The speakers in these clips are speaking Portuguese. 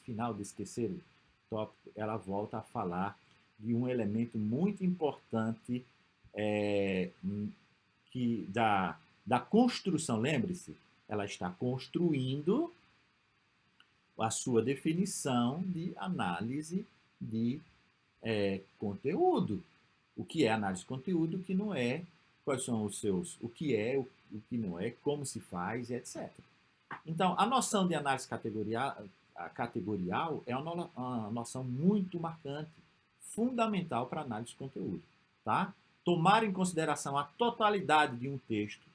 final desse terceiro tópico, ela volta a falar de um elemento muito importante é, da construção. Lembre-se, ela está construindo a sua definição de análise de conteúdo. O que é análise de conteúdo, o que não é, quais são os seus, o que é, o que não é, como se faz, etc. Então, a noção de análise categorial é uma noção muito marcante, fundamental para a análise de conteúdo. Tá? Tomar em consideração a totalidade de um texto,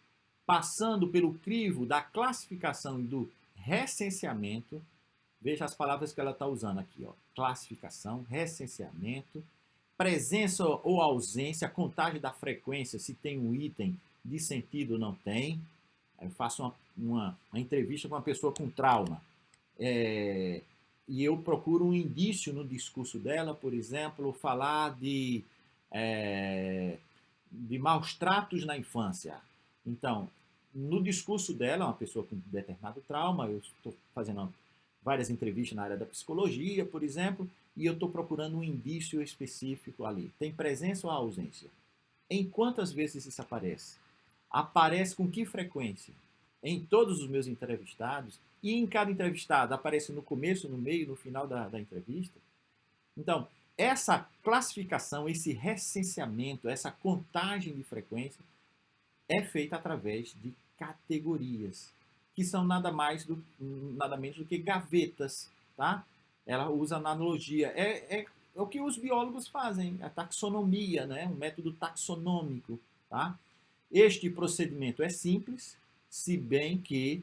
passando pelo crivo da classificação e do recenseamento. Veja as palavras que ela está usando aqui. Ó. Classificação, recenseamento, presença ou ausência, contagem da frequência, se tem um item de sentido ou não tem. Eu faço uma entrevista com uma pessoa com trauma. E eu procuro um indício no discurso dela, por exemplo, falar de maus tratos na infância. Então, no discurso dela, uma pessoa com determinado trauma, eu estou fazendo várias entrevistas na área da psicologia, por exemplo, e eu estou procurando um indício específico ali. Tem presença ou ausência? Em quantas vezes isso aparece? Aparece com que frequência? Em todos os meus entrevistados? E em cada entrevistado aparece no começo, no meio, no final da entrevista? Então, essa classificação, esse recenseamento, essa contagem de frequência é feita através de categorias, que são nada menos do que gavetas, tá? Ela usa analogia. É o que os biólogos fazem, a taxonomia, né? Um método taxonômico, tá? Este procedimento é simples, se bem que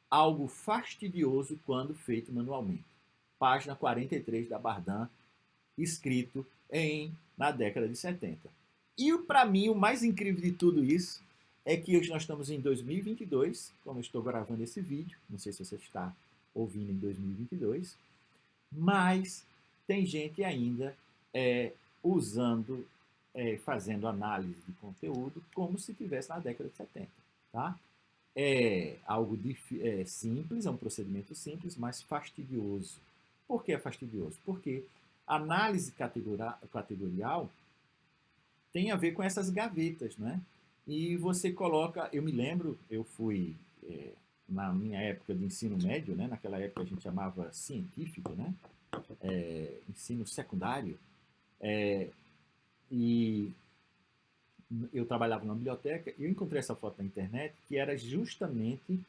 algo fastidioso quando feito manualmente. Página 43 da Bardan, escrito na década de 70. E para mim o mais incrível de tudo isso é que hoje nós estamos em 2022, como eu estou gravando esse vídeo, não sei se você está ouvindo em 2022, mas tem gente ainda usando, fazendo análise de conteúdo como se estivesse na década de 70. Tá? É algo simples, é um procedimento simples, mas fastidioso. Por que é fastidioso? Porque a análise categorial tem a ver com essas gavetas, né? E você coloca, eu me lembro, eu fui na minha época de ensino médio, né? Naquela época a gente chamava científico, né? Ensino secundário, e eu trabalhava na biblioteca e eu encontrei essa foto na internet que era justamente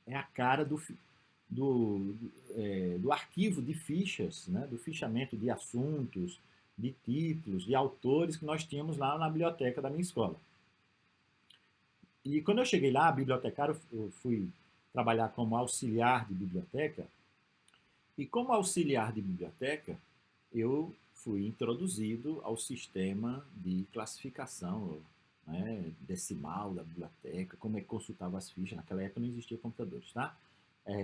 a cara do arquivo de fichas, né? Do fichamento de assuntos, de títulos, de autores que nós tínhamos lá na biblioteca da minha escola. E quando eu cheguei lá, bibliotecário, eu fui trabalhar como auxiliar de biblioteca. E como auxiliar de biblioteca, eu fui introduzido ao sistema de classificação, né, decimal da biblioteca, como é que consultava as fichas. Naquela época não existia computadores, tá?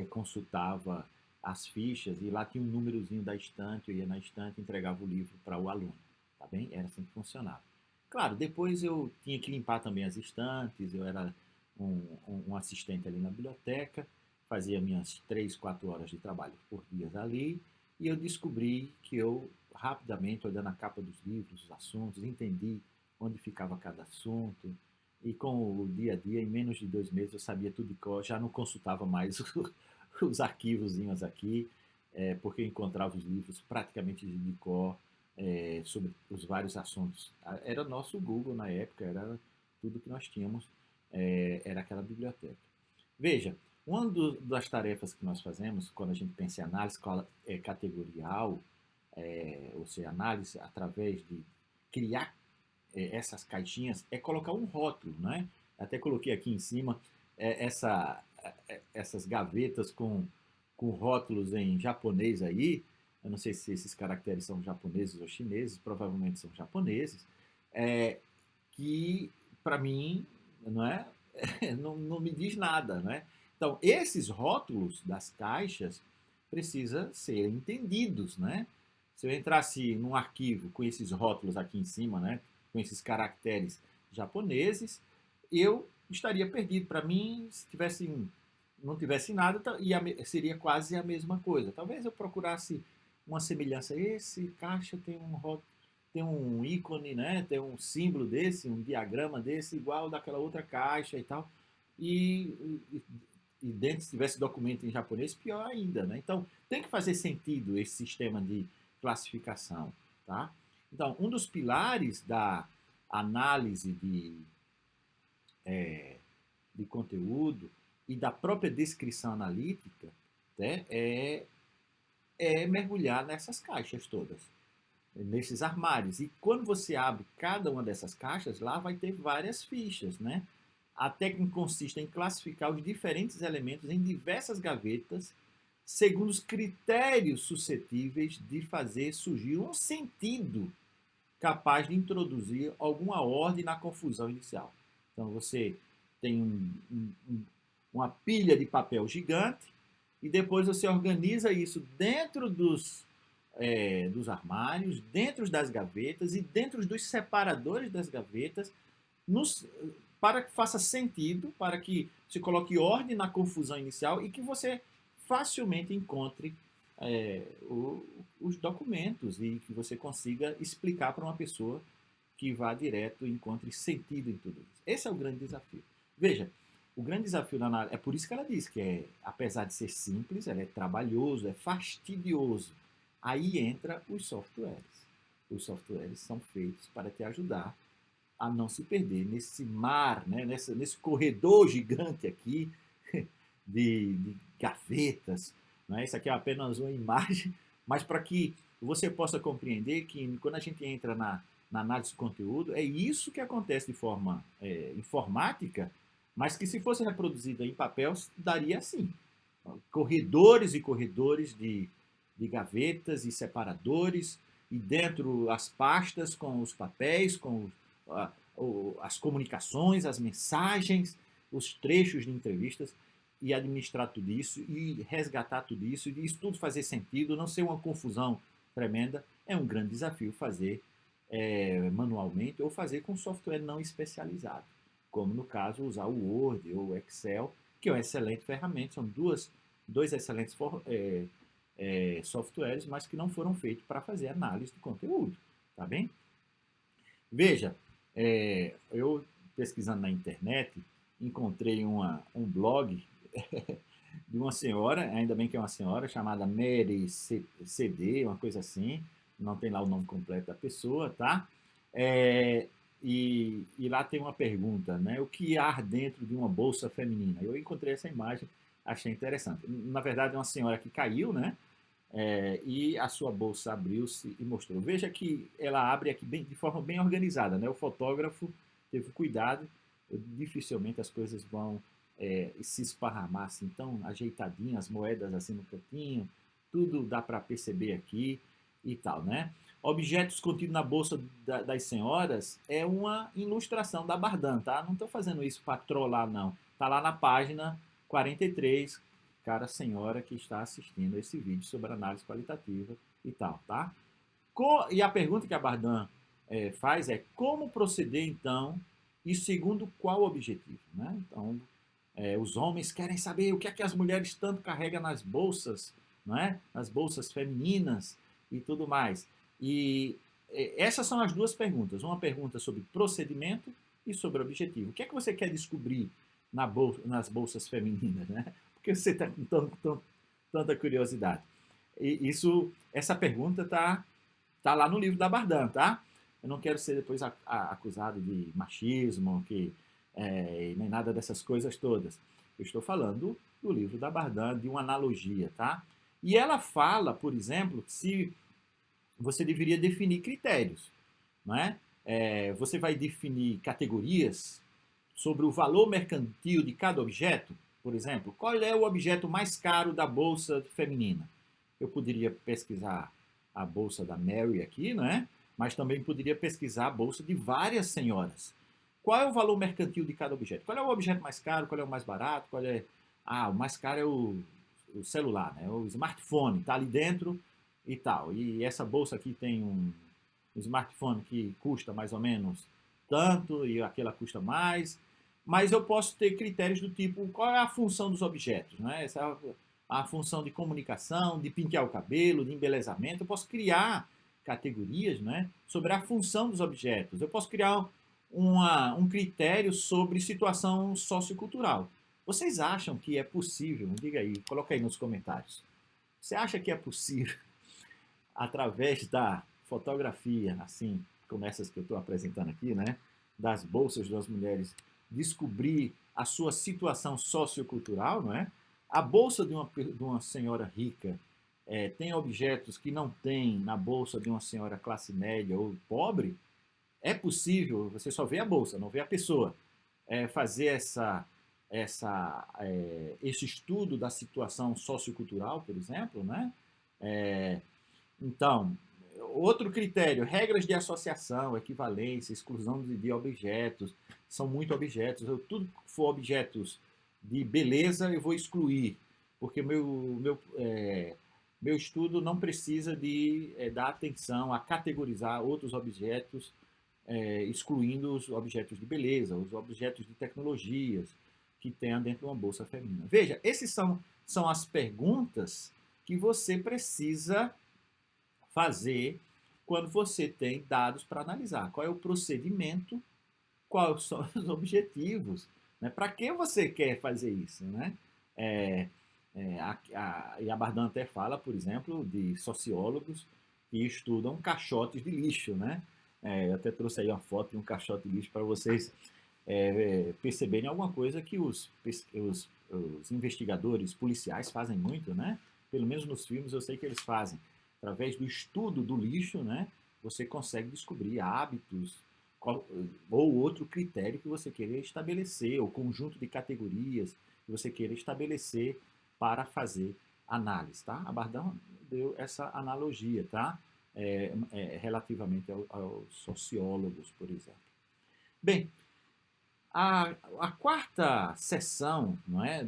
Consultava as fichas e lá tinha um númerozinho da estante, eu ia na estante e entregava o livro para o aluno, tá bem? Era assim que funcionava. Claro, depois eu tinha que limpar também as estantes, eu era um assistente ali na biblioteca, fazia minhas 3, 4 horas de trabalho por dia ali, e eu descobri que eu, rapidamente, olhando a capa dos livros, os assuntos, entendi onde ficava cada assunto, e com o dia a dia, em menos de 2 meses, eu sabia tudo de cor, já não consultava mais os arquivozinhos aqui, porque eu encontrava os livros praticamente de cor, sobre os vários assuntos. Era nosso Google na época, era tudo que nós tínhamos, era aquela biblioteca. Veja, uma das tarefas que nós fazemos quando a gente pensa em análise categorial, ou seja, análise através de criar essas caixinhas, é colocar um rótulo, né? Até coloquei aqui em cima essas gavetas com rótulos em japonês aí. Eu não sei se esses caracteres são japoneses ou chineses, provavelmente são japoneses, que para mim não é não me diz nada, né? Então, esses rótulos das caixas precisam ser entendidos, né? Se eu entrasse num arquivo com esses rótulos aqui em cima, né, com esses caracteres japoneses, eu estaria perdido. Para mim, se tivesse não tivesse nada, seria quase a mesma coisa. Talvez eu procurasse uma semelhança. Esse caixa tem um ícone, né? Tem um símbolo desse, um diagrama desse, igual daquela outra caixa e tal. E dentro, se tivesse documento em japonês, pior ainda, né? Então, tem que fazer sentido esse sistema de classificação, tá? Então, um dos pilares da análise de conteúdo e da própria descrição analítica, né, é mergulhar nessas caixas todas, nesses armários. E quando você abre cada uma dessas caixas, lá vai ter várias fichas, né? A técnica consiste em classificar os diferentes elementos em diversas gavetas, segundo os critérios suscetíveis de fazer surgir um sentido capaz de introduzir alguma ordem na confusão inicial. Então você tem uma pilha de papel gigante e depois você organiza isso dentro dos armários, dentro das gavetas e dentro dos separadores das gavetas, nos, para que faça sentido, para que se coloque ordem na confusão inicial e que você facilmente encontre os documentos e que você consiga explicar para uma pessoa que vá direto e encontre sentido em tudo isso. Esse é o grande desafio. Veja, o grande desafio da análise, é por isso que ela diz que apesar de ser simples, ela é trabalhoso, é fastidioso. Aí entra os softwares. Os softwares são feitos para te ajudar a não se perder nesse mar, né? nesse corredor gigante aqui de gavetas. Né? Isso aqui é apenas uma imagem, mas para que você possa compreender que quando a gente entra na análise de conteúdo, é isso que acontece de forma informática, mas que se fosse reproduzido em papel, daria assim. Corredores e corredores de gavetas e separadores, e dentro as pastas com os papéis, com as comunicações, as mensagens, os trechos de entrevistas, e administrar tudo isso, e resgatar tudo isso, e isso tudo fazer sentido, não ser uma confusão tremenda, é um grande desafio fazer manualmente ou fazer com software não especializado, como no caso usar o Word ou o Excel, que é uma excelente ferramenta, são dois excelentes softwares, mas que não foram feitos para fazer análise de conteúdo, tá bem? Veja, eu pesquisando na internet, encontrei um blog de uma senhora, ainda bem que é uma senhora, chamada Mary CD, uma coisa assim, não tem lá o nome completo da pessoa, tá? E lá tem uma pergunta, né? O que há dentro de uma bolsa feminina? Eu encontrei essa imagem, achei interessante. Na verdade, é uma senhora que caiu, né? E a sua bolsa abriu-se e mostrou. Veja que ela abre aqui de forma bem organizada, né? O fotógrafo teve cuidado, dificilmente as coisas vão se esparramar assim tão ajeitadinho, as moedas assim no cantinho, tudo dá para perceber aqui e tal, né? Objetos contidos na bolsa das senhoras é uma ilustração da Bardin, tá? Não estou fazendo isso para trollar, não. Tá lá na página 43, cara senhora que está assistindo esse vídeo sobre análise qualitativa e tal, tá? E a pergunta que a Bardin faz é como proceder então e segundo qual objetivo, né? Então, os homens querem saber o que é que as mulheres tanto carregam nas bolsas, não é? Nas bolsas femininas e tudo mais. E essas são as duas perguntas. Uma pergunta sobre procedimento e sobre objetivo. O que é que você quer descobrir nas bolsas femininas, né? Porque você está com tanta curiosidade. E essa pergunta tá lá no livro da Bardin, tá? Eu não quero ser depois acusado de machismo, nem nada dessas coisas todas. Eu estou falando do livro da Bardin, de uma analogia, tá? E ela fala, por exemplo, se você deveria definir critérios, não é? Você vai definir categorias sobre o valor mercantil de cada objeto, por exemplo, qual é o objeto mais caro da bolsa feminina? Eu poderia pesquisar a bolsa da Mary aqui, não é? Mas também poderia pesquisar a bolsa de várias senhoras. Qual é o valor mercantil de cada objeto? Qual é o objeto mais caro? Qual é o mais barato? O mais caro é o celular, né? O smartphone, está ali dentro e tal. E essa bolsa aqui tem um smartphone que custa mais ou menos tanto e aquela custa mais. mas eu posso ter critérios do tipo, qual é a função dos objetos, né? Essa é a função de comunicação, de pentear o cabelo, de embelezamento. Eu posso criar categorias, né, sobre a função dos objetos. Eu posso criar um critério sobre situação sociocultural. Vocês acham que é possível? Diga aí, coloca aí nos comentários. Você acha que é possível, através da fotografia, assim como essas que eu estou apresentando aqui, né, das bolsas das mulheres, descobrir a sua situação sociocultural, não é? A bolsa de uma senhora rica tem objetos que não tem na bolsa de uma senhora classe média ou pobre? É possível, você só vê a bolsa, não vê a pessoa, fazer esse estudo da situação sociocultural, por exemplo, né? É, então, outro critério, regras de associação, equivalência, exclusão de objetos, são muito objetos. Tudo que for objetos de beleza, eu vou excluir, porque meu estudo não precisa de dar atenção a categorizar outros objetos, excluindo os objetos de beleza, os objetos de tecnologias que tenha dentro de uma bolsa feminina. Veja, esses são as perguntas que você precisa fazer quando você tem dados para analisar. Qual é o procedimento, quais são os objetivos, né? Para que você quer fazer isso, né? É, e a Bardan até fala, por exemplo, de sociólogos que estudam caixotes de lixo, né? Eu até trouxe aí uma foto de um caixote de lixo para vocês perceberem alguma coisa que os investigadores policiais fazem muito, né? Pelo menos nos filmes eu sei que eles fazem. Através do estudo do lixo, né? Você consegue descobrir hábitos ou outro critério que você queira estabelecer, ou conjunto de categorias que você queira estabelecer para fazer análise, tá? A Bardão deu essa analogia, tá? Relativamente aos sociólogos, por exemplo. Bem, a quarta sessão, não é,